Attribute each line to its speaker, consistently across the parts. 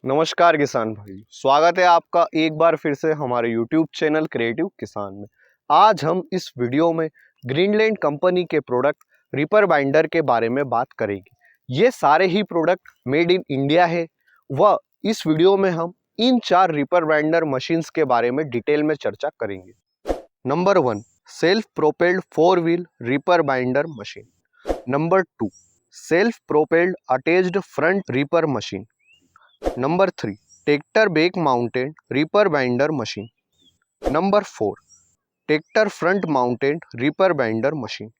Speaker 1: नमस्कार किसान भाई, स्वागत है आपका एक बार फिर से हमारे YouTube चैनल क्रिएटिव किसान में। आज हम इस वीडियो में ग्रीनलैंड कंपनी के प्रोडक्ट रीपर बाइंडर के बारे में बात करेंगे। ये सारे ही प्रोडक्ट मेड इन इंडिया है व इस वीडियो में हम इन 4 रीपर बाइंडर मशीन्स के बारे में डिटेल में चर्चा करेंगे। Number 1, self propelled 4 wheel reaper binder machine. Number 2, self propelled attached front reaper machine. Number 3, tractor back mounted reaper binder machine. Number 4, tractor front mounted reaper binder machine.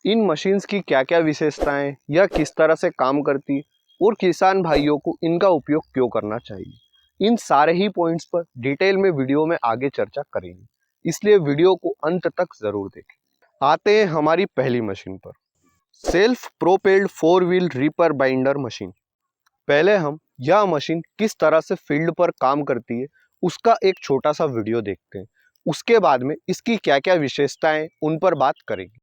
Speaker 1: इन machines की क्या क्या विशेषताएं, यह किस तरह से काम करती है और किसान भाइयों को इनका उपयोग क्यों करना चाहिए, इन सारे ही पॉइंट्स पर डिटेल में वीडियो में आगे चर्चा करेंगे, इसलिए वीडियो को अंत तक जरूर देखें। आते हैं हमारी पहली मशीन पर, self propelled 4 wheel reaper binder machine. पहले हम यह मशीन किस तरह से फील्ड पर काम करती है उसका एक छोटा सा वीडियो देखते हैं। उसके बाद में इसकी क्या क्या विशेषताएं उन पर बात करेंगे।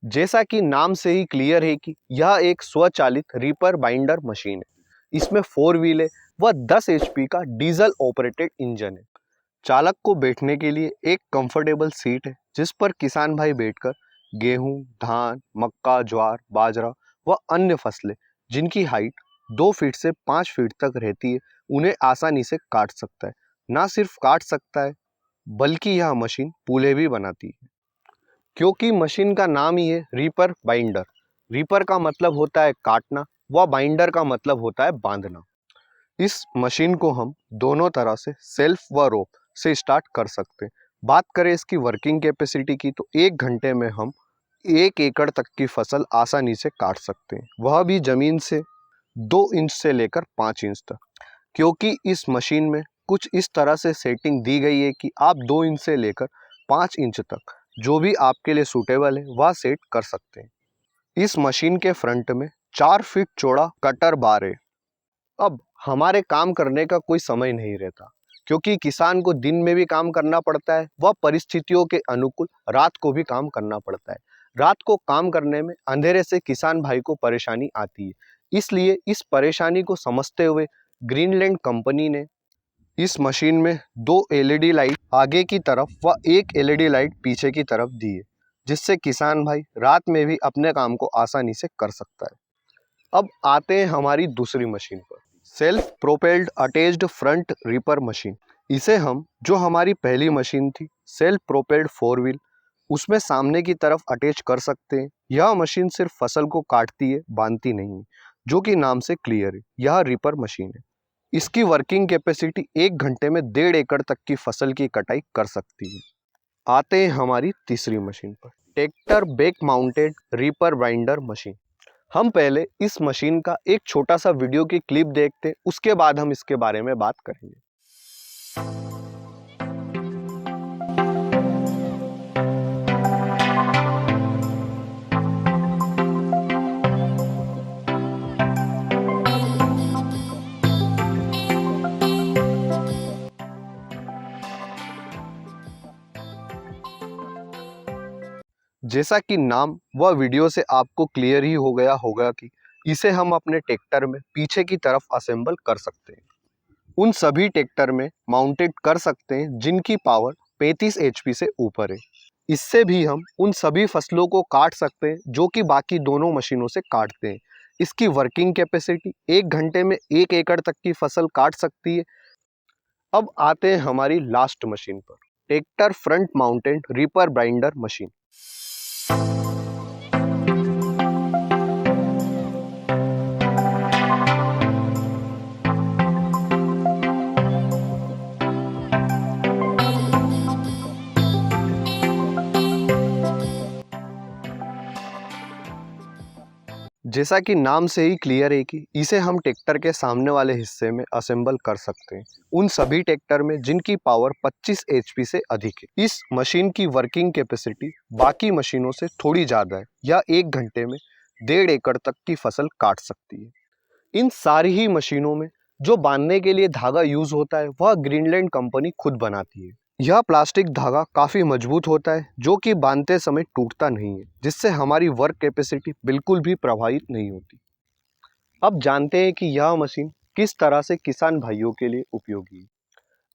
Speaker 1: जैसा कि नाम से ही क्लियर है कि यह एक स्वचालित रीपर बाइंडर मशीन है। इसमें 4 व्हील है व 10 HP का डीजल ऑपरेटेड इंजन है। चालक को बैठने के लिए एक कंफर्टेबल सीट है जिस पर किसान भाई बैठकर गेहूं, धान, मक्का, ज्वार, बाजरा व अन्य फसलें जिनकी हाइट 2 फीट से 5 फीट तक रहती है उन्हें आसानी से काट सकता है। ना सिर्फ काट सकता है बल्कि यह मशीन पूले भी बनाती है। क्योंकि मशीन का नाम ही है रीपर बाइंडर। रीपर का मतलब होता है काटना व बाइंडर का मतलब होता है बांधना। इस मशीन को हम दोनों तरह से सेल्फ व रोप से स्टार्ट कर सकते हैं। बात करें इसकी वर्किंग कैपेसिटी की तो 1 घंटे में हम 1 एकड़ तक की फसल आसानी से काट सकते हैं, वह भी जमीन से 2 इंच से लेकर 5 इंच तक। क्योंकि इस मशीन में कुछ इस तरह से सेटिंग दी गई है कि आप 2 इंच से लेकर 5 इंच तक जो भी आपके लिए सूटेबल है वह सेट कर सकते हैं। इस मशीन के फ्रंट में 4 फीट चौड़ा कटर बार है। अब हमारे काम करने का कोई समय नहीं रहता क्योंकि किसान को दिन में भी काम करना पड़ता है व परिस्थितियों के अनुकूल रात को भी काम करना पड़ता है। रात को काम करने में अंधेरे से किसान भाई को परेशानी आती है, इसलिए इस परेशानी को समझते हुए ग्रीनलैंड कंपनी ने इस मशीन में 2 LED लाइट आगे की तरफ व 1 LED लाइट पीछे की तरफ दी है, जिससे किसान भाई रात में भी अपने काम को आसानी से कर सकता है। अब आते हैं हमारी दूसरी मशीन पर, self propelled attached front reaper machine. इसे हम जो हमारी पहली मशीन थी सेल्फ प्रोपेल्ड 4 व्हील, उसमें सामने की तरफ अटैच कर सकते हैं। यह मशीन सिर्फ फसल को काटती है, बांधती नहीं, जो कि नाम से क्लियर है, यह रीपर मशीन है। इसकी वर्किंग कैपेसिटी 1 घंटे में 1.5 एकड़ तक की फसल की कटाई कर सकती है। आते हैं हमारी तीसरी मशीन पर, tractor back mounted reaper binder machine. हम पहले इस मशीन का एक छोटा सा वीडियो की क्लिप देखते, उसके बाद हम इसके बारे में बात करेंगे। जैसा कि नाम व वीडियो से आपको क्लियर ही हो गया होगा कि इसे हम अपने ट्रैक्टर में पीछे की तरफ असेंबल कर सकते हैं। उन सभी ट्रैक्टर में माउंटेड कर सकते हैं जिनकी पावर 35 HP से ऊपर है। इससे भी हम उन सभी फसलों को काट सकते हैं जो कि बाकी दोनों मशीनों से काटते हैं। इसकी वर्किंग कैपेसिटी 1 घंटे में 1 एकड़ तक की फसल काट सकती है। अब आते हैं हमारी लास्ट मशीन पर, tractor front mounted reaper binder machine. जैसा कि नाम से ही क्लियर है कि इसे हम ट्रैक्टर के सामने वाले हिस्से में असेंबल कर सकते हैं, उन सभी ट्रैक्टर में जिनकी पावर 25 एचपी से अधिक है। इस मशीन की वर्किंग कैपेसिटी बाकी मशीनों से थोड़ी ज़्यादा है, यह 1 घंटे में 1.5 एकड़ तक की फसल काट सकती है। इन सारी ही मशीनों में जो बांधने के लिए धागा यूज होता है वह ग्रीनलैंड कंपनी खुद बनाती है। यह प्लास्टिक धागा काफ़ी मजबूत होता है जो कि बांधते समय टूटता नहीं है, जिससे हमारी वर्क कैपेसिटी बिल्कुल भी प्रभावित नहीं होती। अब जानते हैं कि यह मशीन किस तरह से किसान भाइयों के लिए उपयोगी है।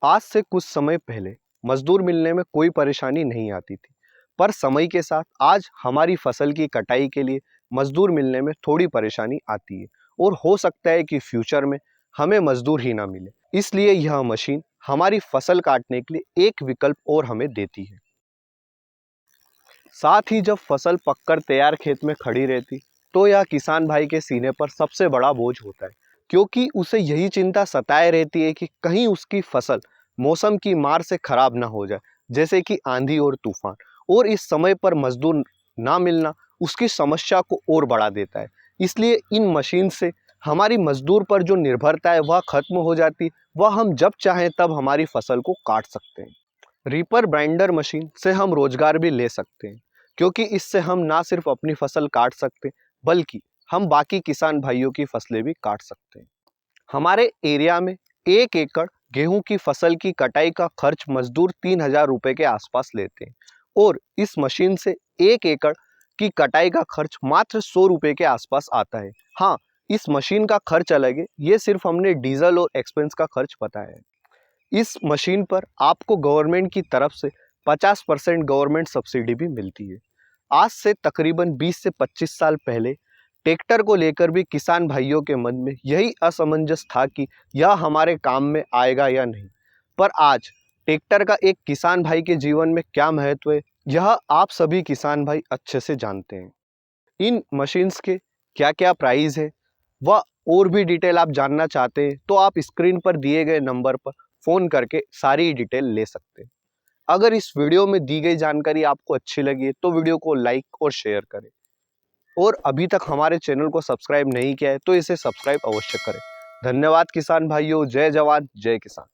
Speaker 1: आज से कुछ समय पहले मजदूर मिलने में कोई परेशानी नहीं आती थी, पर समय के साथ आज हमारी फसल की कटाई के लिए मजदूर मिलने में थोड़ी परेशानी आती है और हो सकता है कि फ्यूचर में हमें मजदूर ही ना मिले। इसलिए यह मशीन हमारी फसल काटने के लिए एक विकल्प और हमें देती है। साथ ही जब फसल पककर तैयार खेत में खड़ी रहती तो यह किसान भाई के सीने पर सबसे बड़ा बोझ होता है, क्योंकि उसे यही चिंता सताए रहती है कि कहीं उसकी फसल मौसम की मार से खराब ना हो जाए, जैसे कि आंधी और तूफान। और इस समय पर मजदूर ना मिलना उसकी समस्या को और बढ़ा देता है। इसलिए इन मशीन से हमारी मजदूर पर जो निर्भरता है वह खत्म हो जाती, वह हम जब चाहें तब हमारी फसल को काट सकते हैं। रीपर बाइंडर मशीन से हम रोजगार भी ले सकते हैं, क्योंकि इससे हम ना सिर्फ अपनी फसल काट सकते बल्कि हम बाकी किसान भाइयों की फसलें भी काट सकते हैं। हमारे एरिया में 1 एकड़ गेहूं की फसल की कटाई का खर्च मजदूर 3,000 रुपए के आसपास लेते हैं और इस मशीन से 1 एकड़ की कटाई का खर्च मात्र 100 रुपए के आसपास आता है। हाँ, इस मशीन का खर्च अलग है, ये सिर्फ हमने डीजल और एक्सपेंस का खर्च बताया है। इस मशीन पर आपको गवर्नमेंट की तरफ से 50% गवर्नमेंट सब्सिडी भी मिलती है। आज से तकरीबन 20 से 25 साल पहले ट्रैक्टर को लेकर भी किसान भाइयों के मन में यही असमंजस था कि यह हमारे काम में आएगा या नहीं। पर आज ट्रैक्टर का एक किसान भाई के जीवन में क्या महत्व है, यह आप सभी किसान भाई अच्छे से जानते हैं। इन मशीन्स के क्या क्या प्राइस है वह और भी डिटेल आप जानना चाहते हैं तो आप स्क्रीन पर दिए गए नंबर पर फ़ोन करके सारी डिटेल ले सकते हैं। अगर इस वीडियो में दी गई जानकारी आपको अच्छी लगी है तो वीडियो को लाइक और शेयर करें, और अभी तक हमारे चैनल को सब्सक्राइब नहीं किया है तो इसे सब्सक्राइब अवश्य करें। धन्यवाद किसान भाइयों। जय जवान जय किसान।